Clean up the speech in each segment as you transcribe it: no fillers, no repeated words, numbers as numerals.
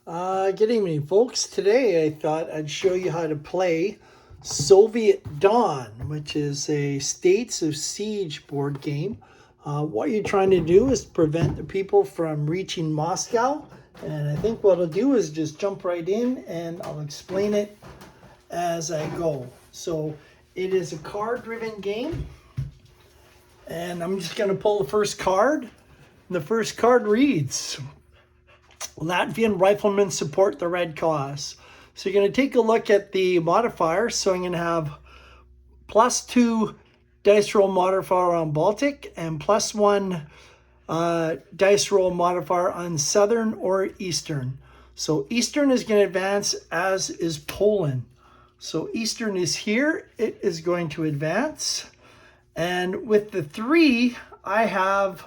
Good evening, folks. Today I thought I'd show you how to play Soviet Dawn, which is a States of Siege board game. What you're trying to do is prevent the people from reaching Moscow. And I think what I'll do is just jump right in and I'll explain it as I go. So it is a card-driven game. And I'm just going to pull the first card. And the first card reads, Latvian riflemen support the Red Cause. So you're going to take a look at the modifiers. So I'm going to have +2 dice roll modifier on Baltic and +1 dice roll modifier on Southern or Eastern. So Eastern is going to advance, as is Poland. So Eastern is here. It is going to advance. And with the 3, I have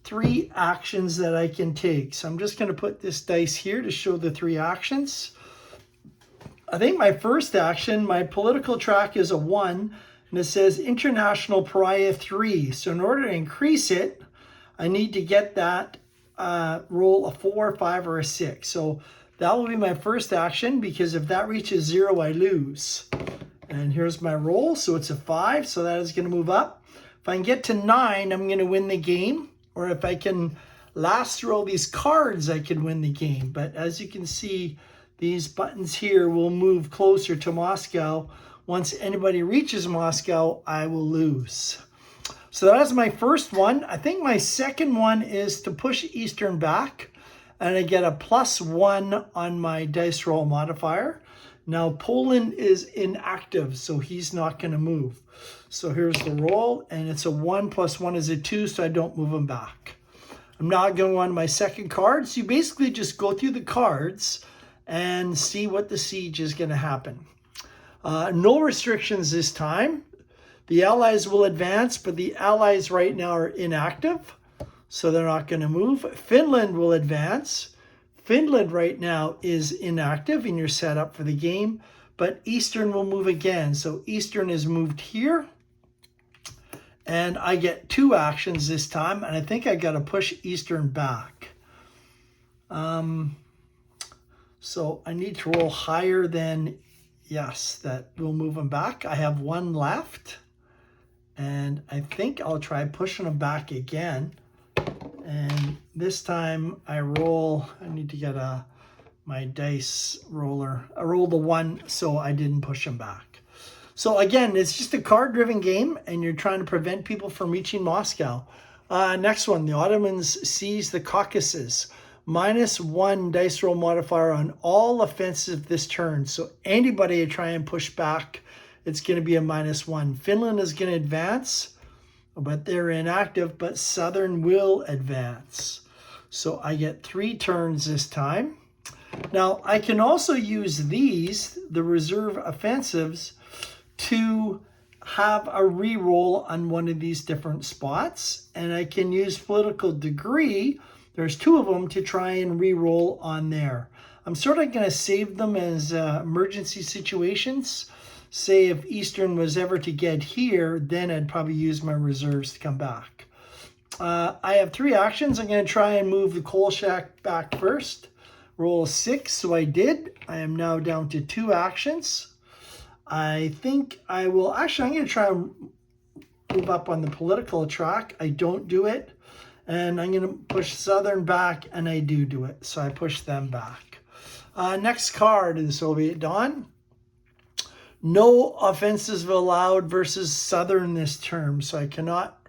3 actions that I can take. So I'm just going to put this dice here to show the 3 actions. I think my first action, my political track is a 1, and it says International Pariah 3. So in order to increase it, I need to get that roll a 4, 5, or a 6. So that will be my first action, because if that reaches 0, I lose. And here's my roll. So it's a 5, so that is going to move up. If I can get to 9, I'm going to win the game. Or if I can last through all these cards, I can win the game. But as you can see, these buttons here will move closer to Moscow. Once anybody reaches Moscow, I will lose. So that is my first one. I think my second one is to push Eastern back. And I get a +1 on my dice roll modifier. Now Poland is inactive, so he's not going to move. So here's the roll, and it's a 1 + 1 is a 2, so I don't move him back. I'm now going on my second card. So you basically just go through the cards and see what the siege is going to happen. No restrictions this time. The Allies will advance, but the Allies right now are inactive, so they're not going to move. Finland will advance. Finland right now is inactive, and you're set up for the game, but Eastern will move again. So Eastern is moved here, and I get 2 actions this time, and I think I got to push Eastern back. So I need to roll higher than, yes, that will move them back. I have 1 left, and I think I'll try pushing them back again. And this time I roll, I need to get my dice roller. I rolled a 1, so I didn't push them back. So again, it's just a card-driven game, and you're trying to prevent people from reaching Moscow. Next one, the Ottomans seize the Caucasus. -1 dice roll modifier on all offensive this turn. So anybody you try and push back, it's going to be a -1. Finland is going to advance, but they're inactive, but Southern will advance. So I get 3 turns this time. Now, I can also use these, the reserve offensives, to have a re-roll on one of these different spots. And I can use political degree, there's 2 of them, to try and re-roll on there. I'm sort of going to save them as emergency situations. Say if Eastern was ever to get here, then I'd probably use my reserves to come back. I have 3 actions. I'm going to try and move the coal shack back first. Roll a 6, so I did. I am now down to 2 actions. I think I will, actually, I'm going to try and move up on the political track. I don't do it. And I'm going to push Southern back, and I do it. So I push them back. Next card in Soviet Dawn. No offensives allowed versus Southern this term, so I cannot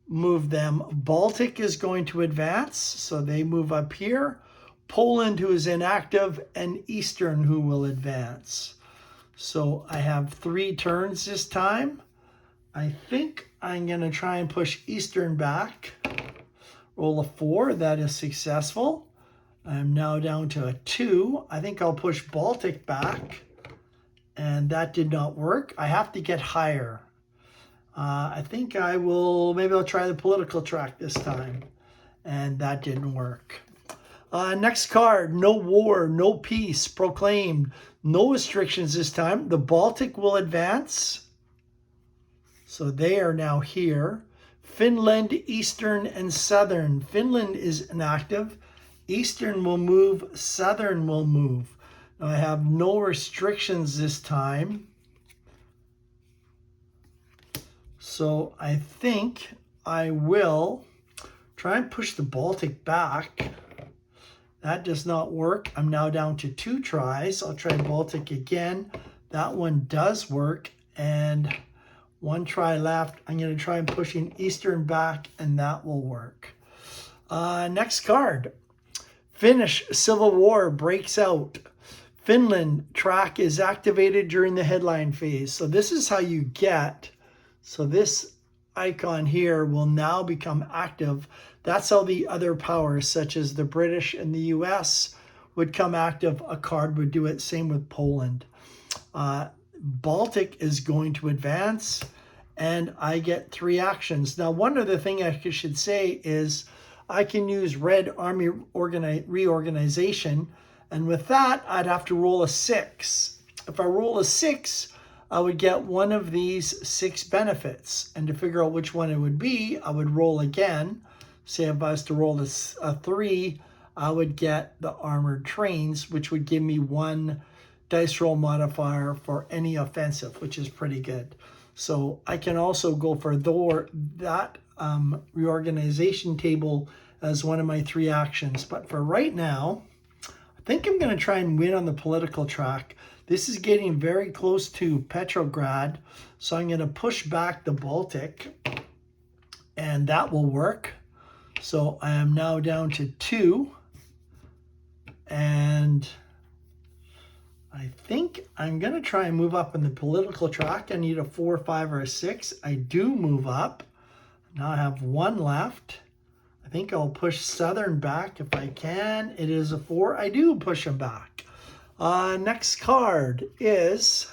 move them. Baltic is going to advance, so they move up here. Poland, who is inactive, and Eastern, who will advance. So I have 3 turns this time. I think I'm going to try and push Eastern back. Roll a 4. That is successful. I'm now down to a 2. I think I'll push Baltic back. And that did not work. I have to get higher. I think I will, maybe I'll try the political track this time. And that didn't work. Next card, no war, no peace proclaimed. No restrictions this time. The Baltic will advance. So they are now here. Finland, Eastern, and Southern. Finland is inactive. Eastern will move, Southern will move. Now I have no restrictions this time. So I think I will try and push the Baltic back. That does not work. I'm now down to 2 tries. I'll try Baltic again. That one does work. And 1 try left. I'm going to try and pushing Eastern back, and that will work. Next card. Finnish Civil War breaks out. Finland track is activated during the headline phase. So this is how you get. So this icon here will now become active. That's how the other powers, such as the British and the US, would come active. A card would do it. Same with Poland. Baltic is going to advance, and I get 3 actions. Now, one other thing I should say is I can use Red Army Reorganization, and with that, I'd have to roll a 6. If I roll a 6, I would get one of these 6 benefits. And to figure out which one it would be, I would roll again. Say if I was to roll a 3, I would get the Armored Trains, which would give me 1 dice roll modifier for any offensive, which is pretty good. So I can also go for that reorganization table as one of my 3 actions. But for right now, I think I'm going to try and win on the political track. This is getting very close to Petrograd, so I'm going to push back the Baltic, and that will work. So I am now down to 2, and I think I'm going to try and move up in the political track. I need a 4, 5, or a 6. I do move up. Now I have 1 left. I think I'll push Southern back if I can. It is a 4. I do push him back. Next card is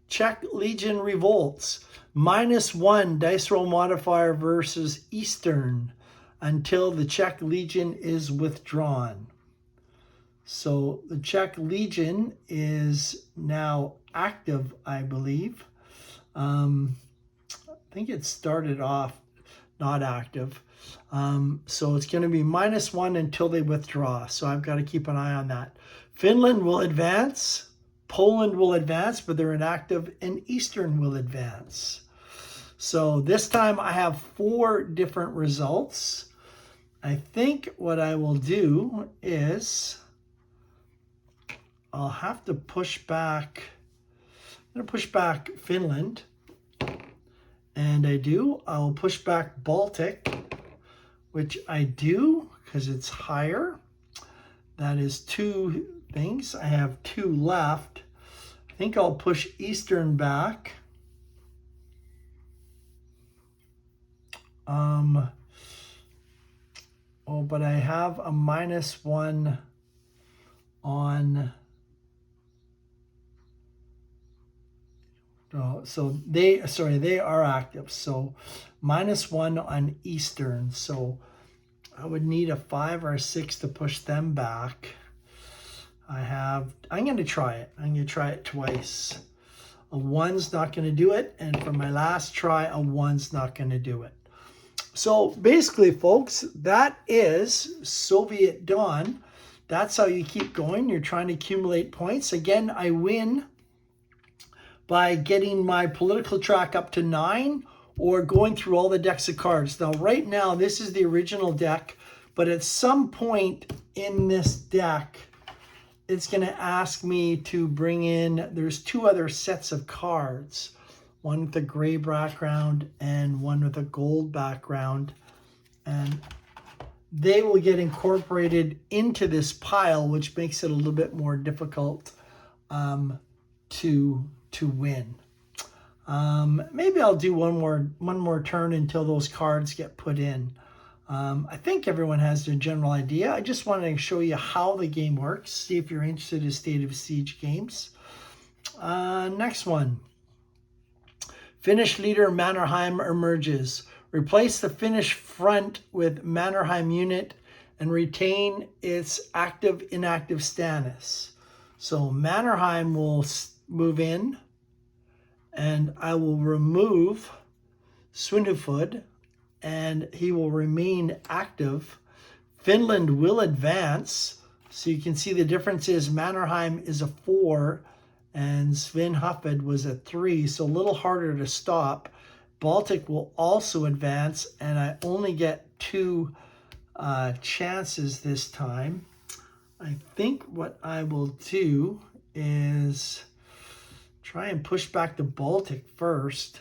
Czech Legion Revolts. -1 dice roll modifier versus Eastern until the Czech Legion is withdrawn. So the Czech Legion is now active, I believe. I think it started off not active. So it's going to be -1 until they withdraw. So I've got to keep an eye on that. Finland will advance. Poland will advance, but they're inactive, and Eastern will advance. So this time I have 4 different results. I think what I will do is I'll have to push back. I'm going to push back Finland. And I'll push back Baltic, which I do because it's higher. That is 2 things. I have 2 left. I think I'll push Eastern back. But I have a -1 on. So they are active. So -1 on Eastern. So I would need a 5 or a 6 to push them back. I'm going to try it. I'm going to try it twice. A 1's not going to do it. And for my last try, a 1's not going to do it. So basically, folks, that is Soviet Dawn. That's how you keep going. You're trying to accumulate points. Again, I win by getting my political track up to 9 or going through all the decks of cards. Now, right now, this is the original deck, but at some point in this deck, it's going to ask me to bring in, there's 2 other sets of cards, one with a gray background and one with a gold background. And they will get incorporated into this pile, which makes it a little bit more difficult to win. Maybe I'll do one more turn until those cards get put in. I think everyone has their general idea. I just wanted to show you how the game works. See if you're interested in State of Siege games. Next one. Finnish leader Mannerheim emerges. Replace the Finnish front with Mannerheim unit and retain its active-inactive status. So Mannerheim will move in, and I will remove Swindefud, and he will remain active. Finland will advance. So you can see the difference is Mannerheim is a 4 and Svinhufvud was a 3, so a little harder to stop. Baltic will also advance, and I only get 2 chances this time. I think what I will do is try and push back the Baltic first.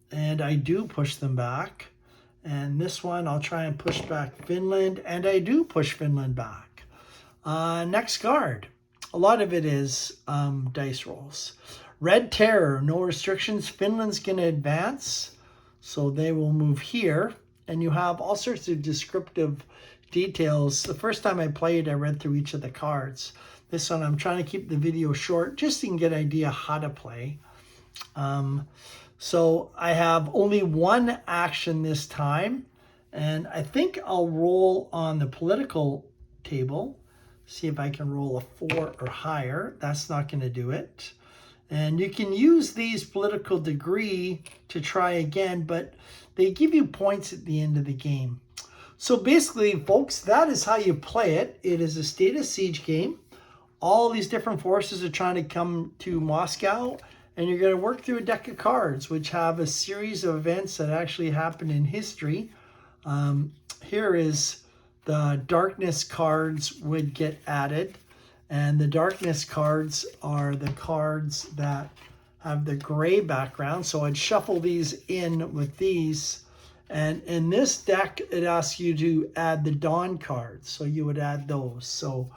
And I do push them back. And this one, I'll try and push back Finland, and I do push Finland back. Next card. A lot of it is dice rolls. Red Terror, no restrictions. Finland's going to advance, so they will move here. And you have all sorts of descriptive details. The first time I played, I read through each of the cards. This one, I'm trying to keep the video short just so you can get an idea how to play. So I have only 1 action this time, and I think I'll roll on the political table. See if I can roll a 4 or higher. That's not going to do it. And you can use these political degree to try again, but they give you points at the end of the game. So basically, folks, that is how you play it. It is a state of siege game. All these different forces are trying to come to Moscow, and you're going to work through a deck of cards, which have a series of events that actually happened in history. Here is the darkness cards would get added. And the darkness cards are the cards that have the gray background. So I'd shuffle these in with these. And in this deck, it asks you to add the dawn cards. So you would add those. So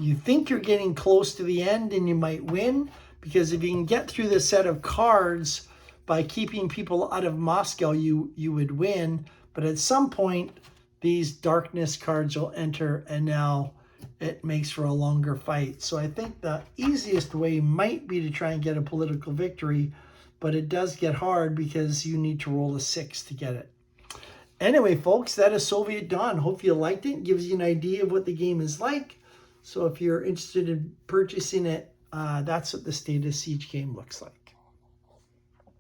you think you're getting close to the end and you might win, because if you can get through this set of cards by keeping people out of Moscow, you would win. But at some point, these darkness cards will enter, and now it makes for a longer fight. So I think the easiest way might be to try and get a political victory, but it does get hard because you need to roll a 6 to get it. Anyway, folks, that is Soviet Dawn. Hope you liked it. It gives you an idea of what the game is like. So if you're interested in purchasing it, that's what the State of Siege game looks like.